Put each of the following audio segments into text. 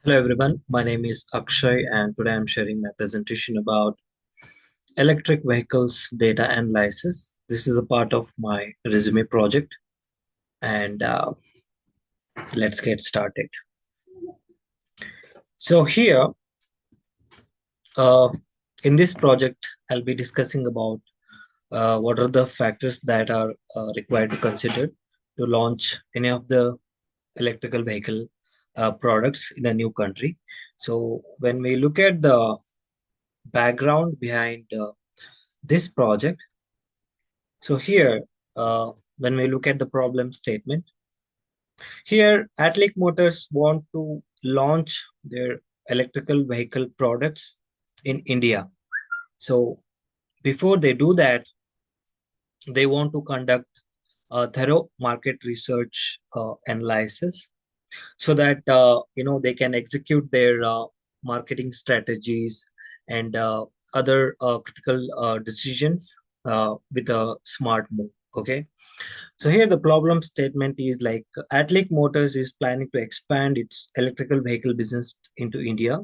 Hello everyone, my name is Akshay and today I'm sharing my presentation about electric vehicles data analysis. This is a part of my resume project and let's get started. So here uh, in this project, I'll be discussing about what are the factors that are required to consider to launch any of the electrical vehicle products in a new country. So when we look at the background behind this project, so here, when we look at the problem statement, here AtliQ Motors want to launch their electrical vehicle products in India. So before they do that, they want to conduct a thorough market research analysis so that they can execute their marketing strategies and other critical decisions with a smart move. Okay. So here the problem statement is like AtliQ Motors is planning to expand its electrical vehicle business into India,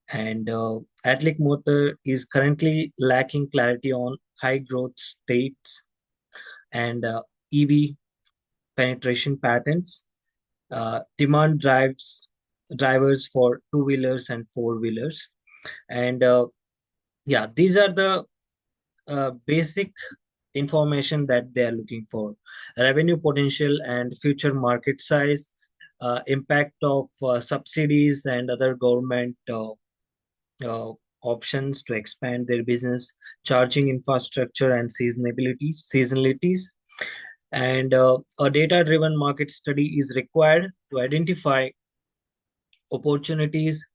and AtliQ Motor is currently lacking clarity on high growth states and EV penetration patterns, demand drivers for two-wheelers and four-wheelers, and these are the basic information that they are looking for: revenue potential and future market size, impact of subsidies and other government uh, options to expand their business, charging infrastructure and seasonalities. And a data-driven market study is required to identify opportunities,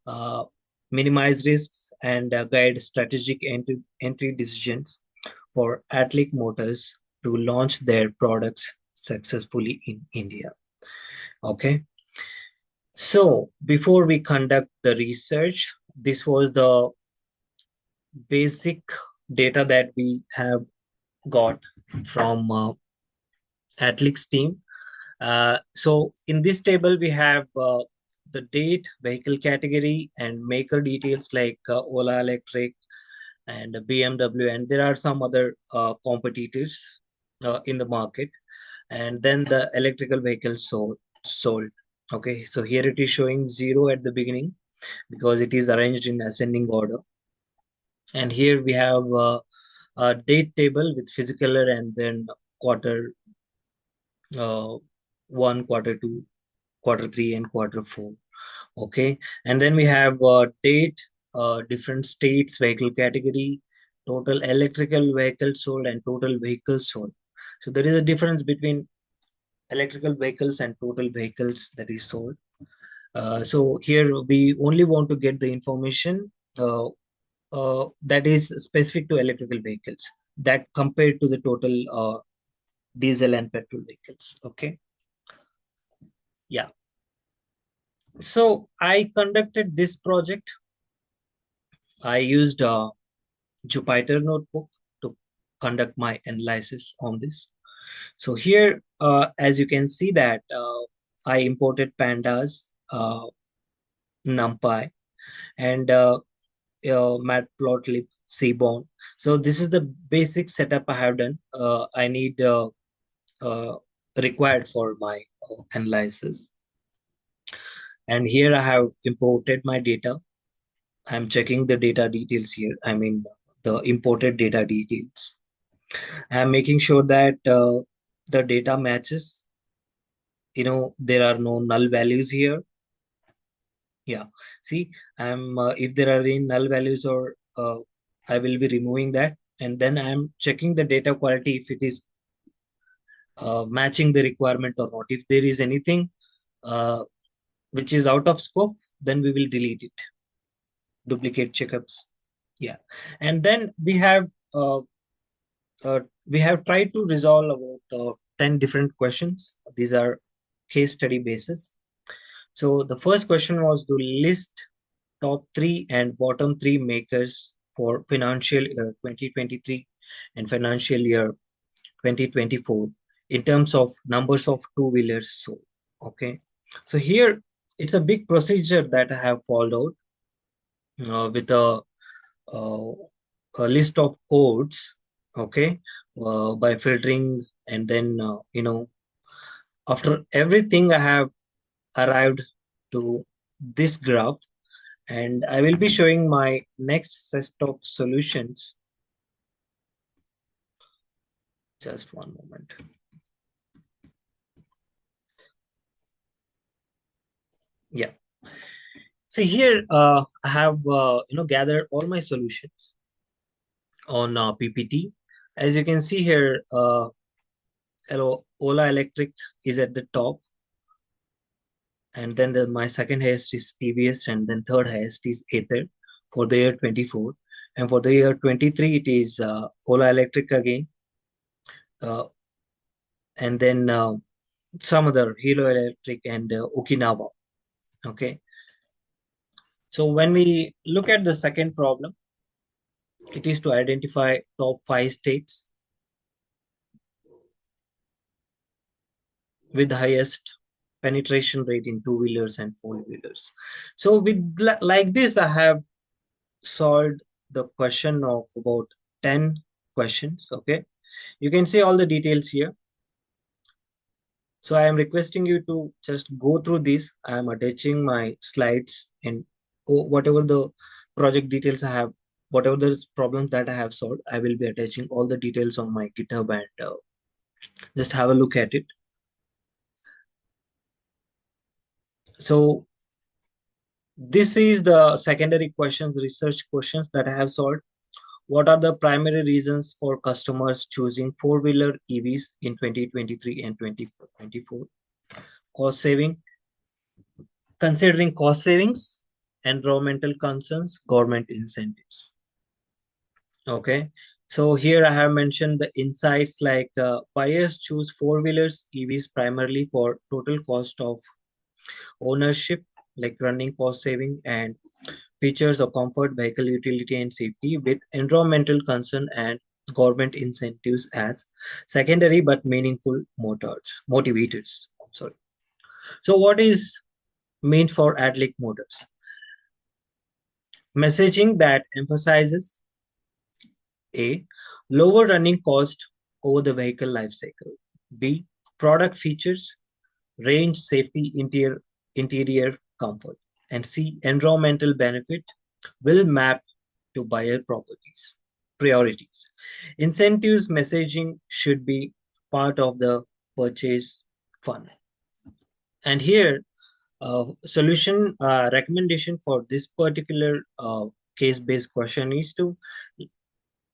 uh, minimize risks, and guide strategic entry decisions for AtliQ Motors to launch their products successfully in India. Okay. So before we conduct the research, this was the basic data that we have got from AtliQ's team. So in this table, we have the date, vehicle category, and maker details like Ola Electric and BMW, and there are some other competitors in the market. And then the electrical vehicles sold. Okay, so here it is showing zero at the beginning because it is arranged in ascending order. And here we have a date table with physical and then quarter uh, one, quarter two, quarter three, and quarter four. Okay, and then we have date, different states, vehicle category, total electrical vehicles sold, and total vehicles sold. So there is a difference between electrical vehicles and total vehicles that is sold. So here we only want to get the information that is specific to electrical vehicles that compared to the total diesel and petrol vehicles. Okay. Yeah. So I conducted this project. I used Jupyter notebook to conduct my analysis on this. So here, as you can see that I imported pandas, NumPy, and Matplotlib, Seaborn. So this is the basic setup I have done. I need uh, required for my analysis. And here I have imported my data. I'm checking the data details here. I mean, the imported data details. I'm making sure that the data matches. There are no null values here. Yeah. See, if there are any null values or I will be removing that. And then I'm checking the data quality if it is matching the requirement or not. If there is anything uh, which is out of scope, then we will delete it. Duplicate checkups. Yeah. And then we have tried to resolve about 10 different questions. These are case study basis. So the first question was to list top three and bottom three makers for financial year 2023 and financial year 2024 in terms of numbers of two-wheelers sold. Okay. So here it's a big procedure that I have followed with uh, a list of codes, okay, by filtering, and then after everything I have arrived to this graph, and I will be showing my next set of solutions. Just one moment. Yeah. See here, I have gathered all my solutions on PPT. As you can see here, Ola Electric is at the top, and then my second highest is TVS, and then third highest is Ather for the year 24, and for the year 23 it is Ola Electric again, uh, and then some other Hero Electric and Okinawa. Okay, so when we look at the second problem, it is to identify top 5 states with the highest penetration rate in two-wheelers and four-wheelers. So with like this, I have solved the question of about 10 questions. Okay, you can see all the details here. So I am requesting you to just go through this. I am attaching my slides and whatever the project details I have, whatever the problems that I have solved, I will be attaching all the details on my GitHub, and just have a look at it. So this is the secondary questions, research questions that I have solved. What are the primary reasons for customers choosing four-wheeler EVs in 2023 and 2024? Cost saving, considering cost savings, environmental concerns, government incentives. Okay. So here I have mentioned the insights like buyers choose four-wheelers EVs primarily for total cost of ownership, like running cost saving and features of comfort, vehicle utility, and safety, with environmental concern and government incentives as secondary but meaningful motivators. Sorry. So, what is meant for AtliQ Motors? Messaging that emphasizes A. Lower running cost over the vehicle life cycle. B. Product features, range, safety, interior comfort. And C. Environmental benefit will map to buyer properties priorities. Incentives messaging should be part of the purchase funnel. And here, solution recommendation for this particular case-based question is to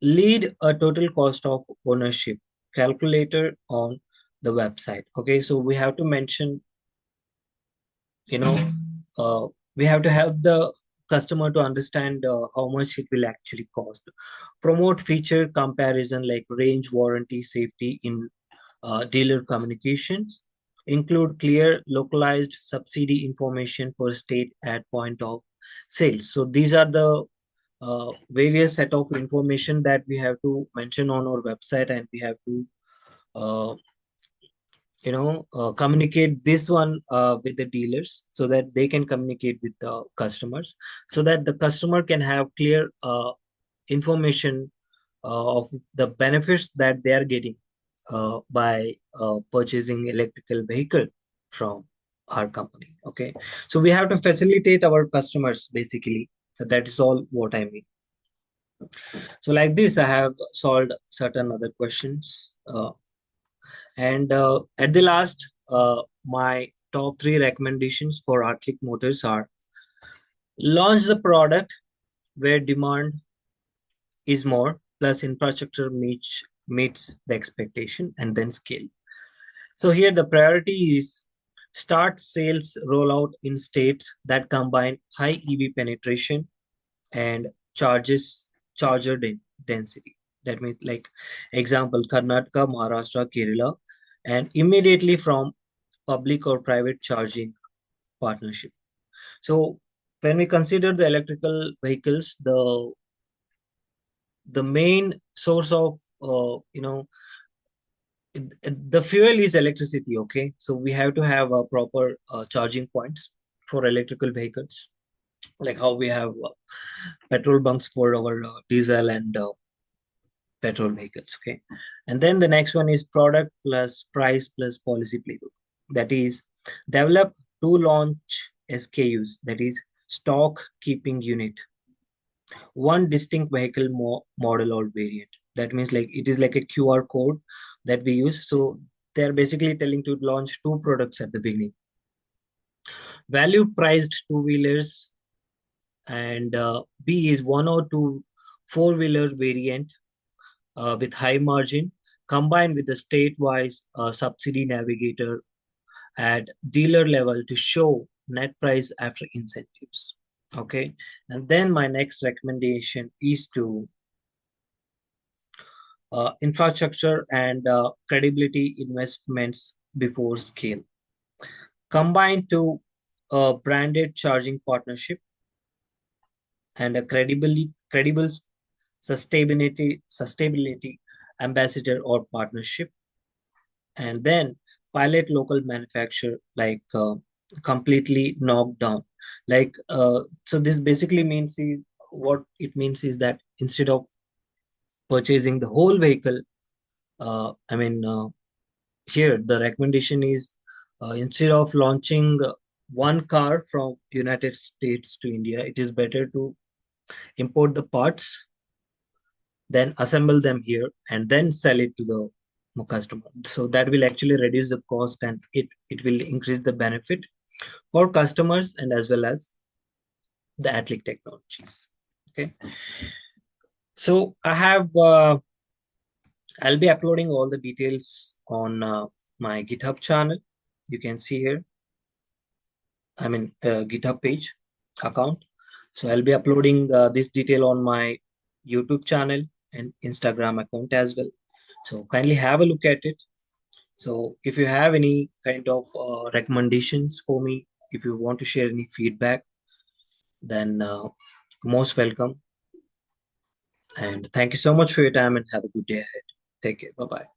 lead a total cost of ownership calculator on the website. Okay, so we have to mention, you know, we have to help the customer to understand how much it will actually cost. Promote feature comparison like range, warranty, safety in dealer communications. Include clear localized subsidy information per state at point of sales. So these are the various set of information that we have to mention on our website, and we have to uh, communicate this one with the dealers so that they can communicate with the customers, so that the customer can have clear information of the benefits that they are getting by purchasing electrical vehicle from our company. Okay, so we have to facilitate our customers basically. So that is all what I mean. So like this, I have solved certain other questions. And at the last, my top 3 recommendations for AtliQ Motors are: launch the product where demand is more, plus infrastructure meets the expectation, and then scale. So here the priority is start sales rollout in states that combine high EV penetration and charger density. That means, like example, Karnataka, Maharashtra, Kerala, and immediately from public or private charging partnership. So when we consider the electrical vehicles, the main source of the fuel is electricity. Okay, so we have to have a proper charging points. for electrical vehicles, like how we have petrol bunks for our diesel and petrol vehicles. Okay. And then the next one is product plus price plus policy playbook. That is, develop two launch SKUs, that is, stock keeping unit, one distinct vehicle model or variant. That means like it is like a QR code that we use. So they're basically telling to launch two products at the beginning. Value priced two wheelers, and B is one or two four-wheeler variant with high margin, combined with the state-wise subsidy navigator at dealer level to show net price after incentives. Okay. And then my next recommendation is to infrastructure and credibility investments before scale. Combine to a branded charging partnership and a credible sustainability ambassador or partnership, and then pilot local manufacturer, like completely knocked down. Like so this basically means is, what it means is that instead of purchasing the whole vehicle, I mean here the recommendation is, instead of launching one car from United States to India, it is better to import the parts, then assemble them here, and then sell it to the customer. So that will actually reduce the cost, and it will increase the benefit for customers and as well as the AtliQ technologies. Okay. So I'll be uploading all the details on my GitHub channel. You can see here, I mean, GitHub page account. So I'll be uploading this detail on my YouTube channel and Instagram account as well. So kindly have a look at it. So if you have any kind of recommendations for me, if you want to share any feedback, then most welcome. And thank you so much for your time and have a good day ahead. Take care. Bye bye.